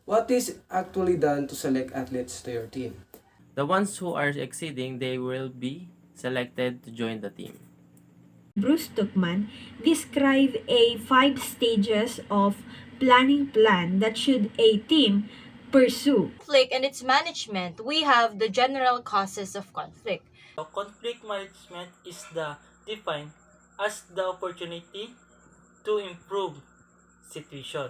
What is actually done to select athletes to your team? The ones who are exceeding, they will be selected to join the team. Bruce Tuckman describe a 5 stages of planning plan that should a team pursue. Conflict and its management, we have the general causes of conflict. So conflict management is the defined as the opportunity to improve situation.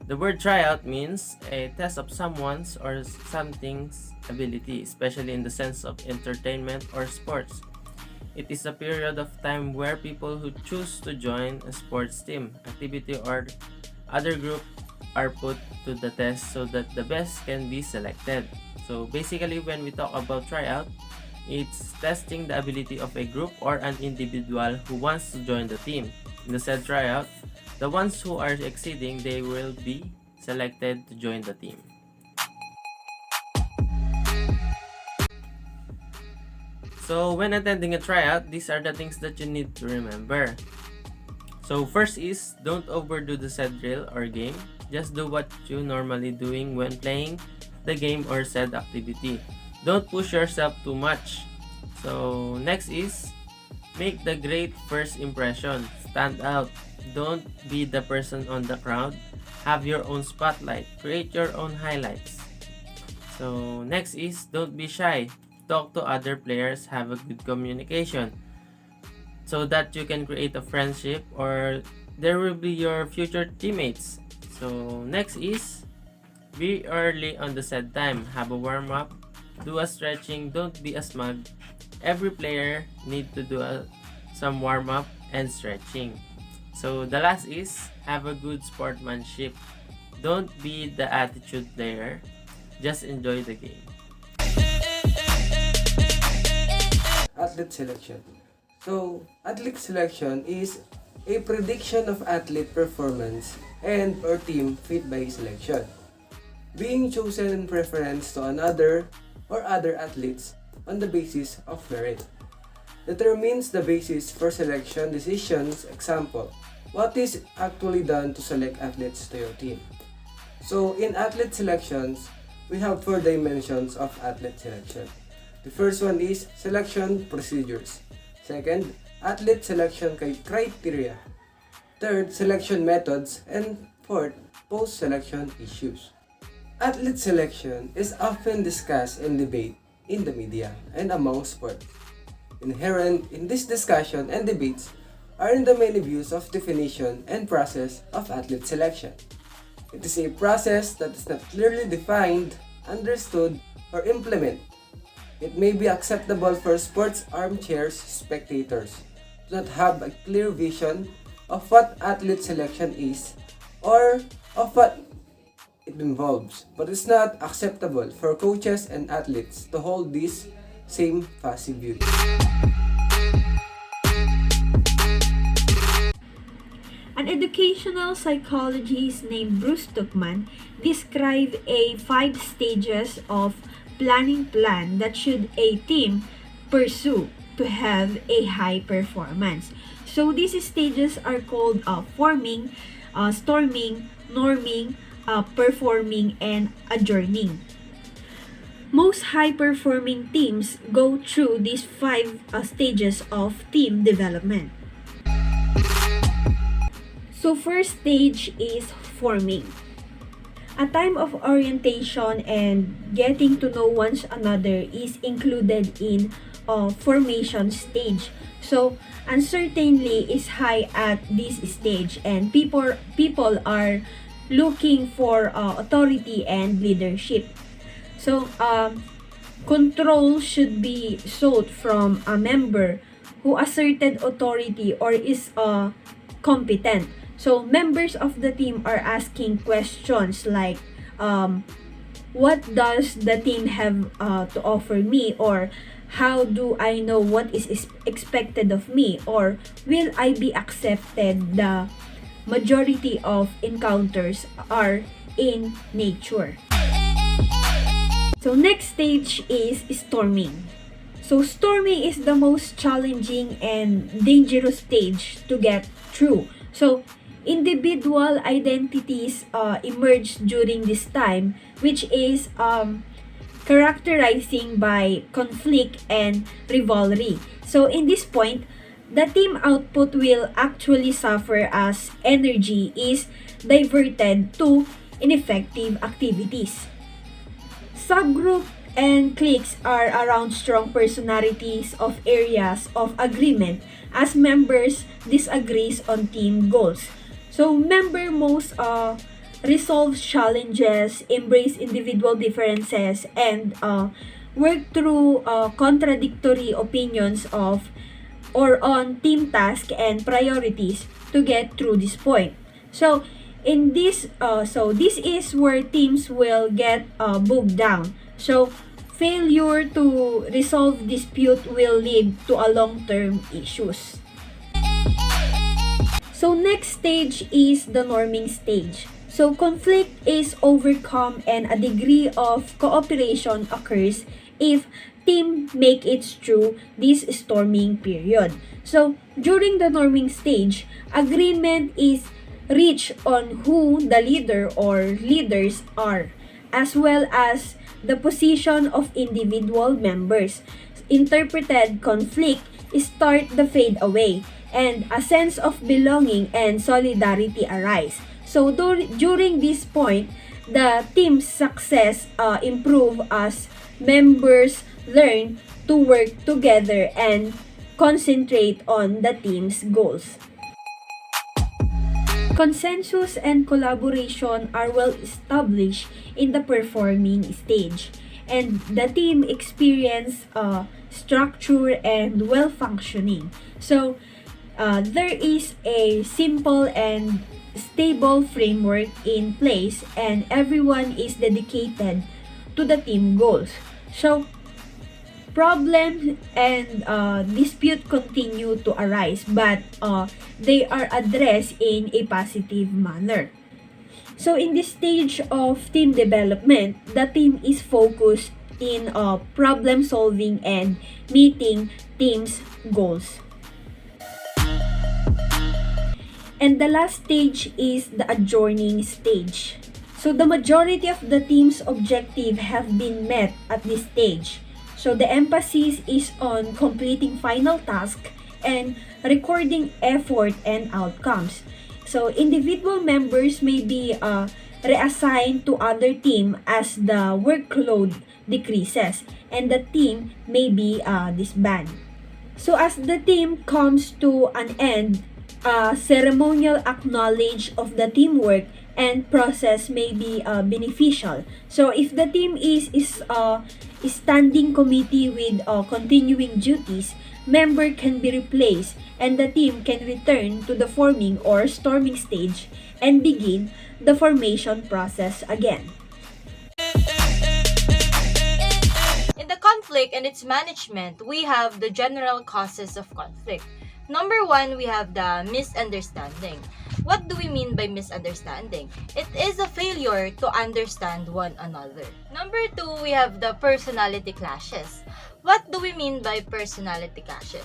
The word tryout means a test of someone's or something's ability, especially in the sense of entertainment or sports. It is a period of time where people who choose to join a sports team, activity, or other group are put to the test so that the best can be selected. So basically, when we talk about tryout, it's testing the ability of a group or an individual who wants to join the team. In the said tryout, the ones who are exceeding, they will be selected to join the team. So when attending a tryout, these are the things that you need to remember. So first is, don't overdo the said drill or game. Just do what you normally doing when playing the game or said activity. Don't push yourself too much. So next is, make the great first impression. Stand out. Don't be the person on the crowd. Have your own spotlight. Create your own highlights. So next is, don't be shy. Talk to other players. Have a good communication so that you can create a friendship or there will be your future teammates. So next is, be early on the said time. Have a warm up. Do a stretching. Don't be a smug. Every player need to do some warm up and stretching. So the last is, have a good sportsmanship. Don't be the attitude player. Just enjoy the game. Athlete selection. So, athlete selection is a prediction of athlete performance and or team fit by selection, being chosen in preference to another or other athletes on the basis of merit. Determines the basis for selection decisions. Example, what is actually done to select athletes to your team? So, in athlete selections, we have 4 dimensions of athlete selection. The first one is selection procedures. Second, athlete selection criteria. Third, selection methods. And fourth, post-selection issues. Athlete selection is often discussed and debate in the media and among sports. Inherent in this discussion and debates are in the many views of definition and process of athlete selection. It is a process that is not clearly defined, understood, or implemented. It may be acceptable for sports armchair spectators to not have a clear vision of what athlete selection is or of what it involves, but it's not acceptable for coaches and athletes to hold these same fuzzy views. An educational psychologist named Bruce Tuckman described a 5 stages of planning plan that should a team pursue to have a high performance. So these stages are called forming, storming, norming, performing, and adjourning. Most high-performing teams go through these 5 stages of team development. So first stage is forming. A time of orientation and getting to know one another is included in formation stage. So uncertainty is high at this stage, and people are looking for authority and leadership. So control should be sought from a member who asserted authority or is competent. So members of the team are asking questions like, what does the team have to offer me, or how do I know what is expected of me, or will I be accepted? The majority of encounters are in nature. So next stage is storming. So storming is the most challenging and dangerous stage to get through. So individual identities emerge during this time, which is characterizing by conflict and rivalry. So in this point, the team output will actually suffer as energy is diverted to ineffective activities. Subgroup and cliques are around strong personalities of areas of agreement as members disagrees on team goals. So member most resolve challenges, embrace individual differences, and work through contradictory opinions of or on team task and priorities to get through this point. So in this, this is where teams will get bogged down. So failure to resolve dispute will lead to a long-term issues. So next stage is the norming stage. So conflict is overcome and a degree of cooperation occurs if team make it through this storming period. So during the norming stage, agreement is reached on who the leader or leaders are, as well as the position of individual members. Interpreted conflict start to fade away, and a sense of belonging and solidarity arise. So during this point, the team's success improve as members learn to work together and concentrate on the team's goals. Consensus and collaboration are well established in the performing stage, and the team experience structure and well-functioning. So there is a simple and stable framework in place, and everyone is dedicated to the team goals. So problems and dispute continue to arise, but they are addressed in a positive manner. So in this stage of team development, the team is focused in problem solving and meeting team's goals. And the last stage is the adjourning stage. So the majority of the team's objectives have been met at this stage. So the emphasis is on completing final task and recording effort and outcomes. So individual members may be reassigned to other team as the workload decreases, and the team may be disbanded. So as the team comes to an end, ceremonial acknowledge of the teamwork and process may be beneficial. So if the team is standing committee with continuing duties, member can be replaced and the team can return to the forming or storming stage and begin the formation process again. In the conflict and its management, we have the general causes of conflict. Number one, we have the misunderstanding. What do we mean by misunderstanding? It is a failure to understand one another. Number two, we have the personality clashes. What do we mean by personality clashes?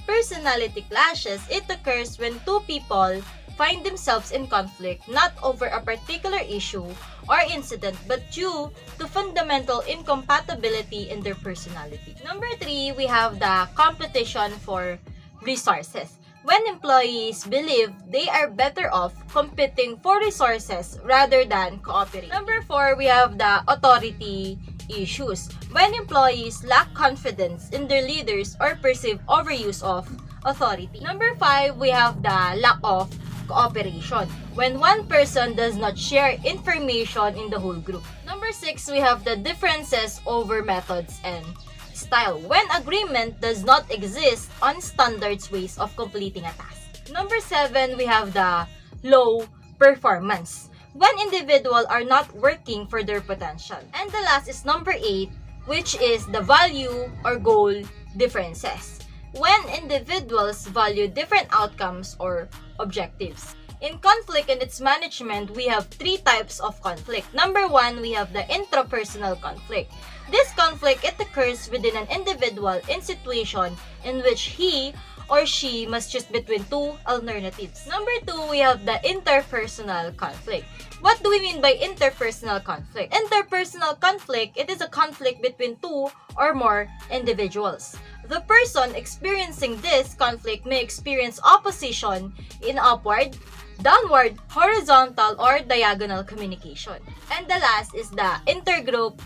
Personality clashes, it occurs when two people find themselves in conflict not over a particular issue or incident but due to fundamental incompatibility in their personality. Number three, we have the competition for resources. when employees believe they are better off competing for resources rather than cooperating. Number 4, we have the authority issues. When employees lack confidence in their leaders or perceive overuse of authority. Number 5, we have the lack of cooperation. When one person does not share information in the whole group. Number 6, we have the differences over methods and style. When agreement does not exist on standards ways of completing a task. Number 7, we have the low performance. When individuals are not working for their potential. And the last is number 8, which is the value or goal differences. When individuals value different outcomes or objectives. In conflict and its management, we have 3 types of conflict. Number 1, we have the intrapersonal conflict. This conflict, it occurs within an individual in situation in which he or she must choose between 2 alternatives. Number 2, we have the interpersonal conflict. What do we mean by interpersonal conflict? Interpersonal conflict, it is a conflict between 2 or more individuals. The person experiencing this conflict may experience opposition in upward, downward, horizontal, or diagonal communication. And the last is the intergroup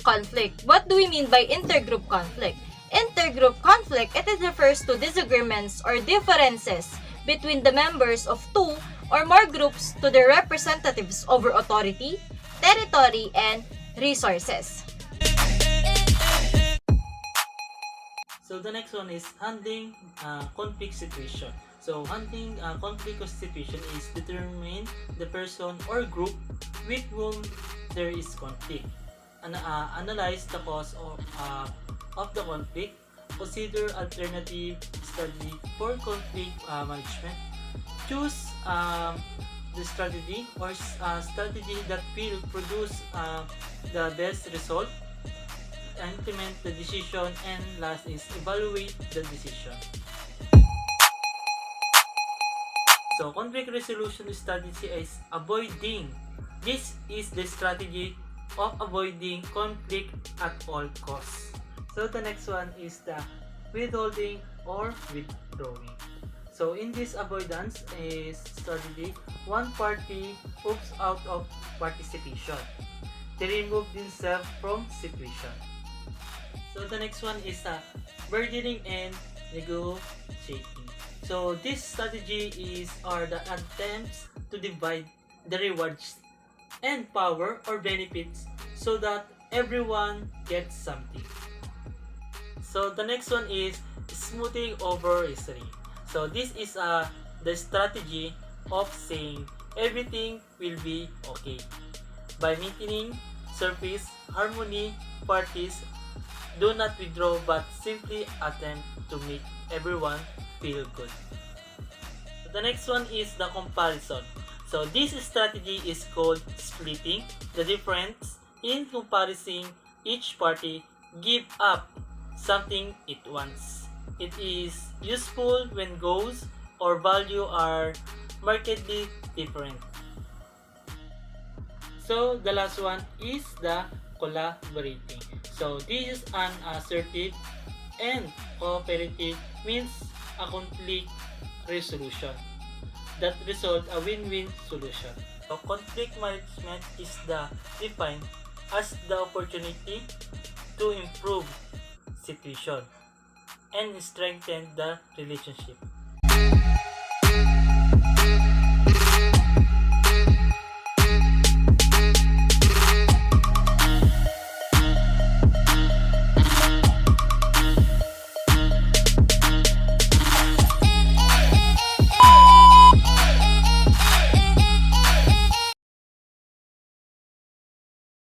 conflict. What do we mean by intergroup conflict? Intergroup conflict, it refers to disagreements or differences between the members of 2 or more groups to their representatives over authority, territory, and resources. So the next one is handling conflict situation. So handling conflict situation is determine the person or group with whom there is conflict. Analyze the cause of the conflict. Consider alternative strategy for conflict management. Choose the strategy or strategy that will produce the best result. Implement the decision, and last is evaluate the decision. So conflict resolution strategy is avoiding. This is the strategy of avoiding conflict at all costs. So the next one is the withholding or withdrawing. So in this avoidance strategy, one party moves out of participation. They remove themselves from situation. So the next one is bargaining and negotiating. So this strategy are the attempts to divide the rewards and power or benefits so that everyone gets something. So the next one is smoothing over history. So this is the strategy of saying everything will be okay. By maintaining surface harmony, parties do not withdraw but simply attempt to make everyone feel good. The next one is the comparison. So this strategy is called splitting the difference in comparison. Each party give up something it wants. It is useful when goals or value are markedly different. So the last one is the collaborating. So this is an assertive and cooperative means a conflict resolution that result a win-win solution. So conflict management is defined as the opportunity to improve situation and strengthen the relationship.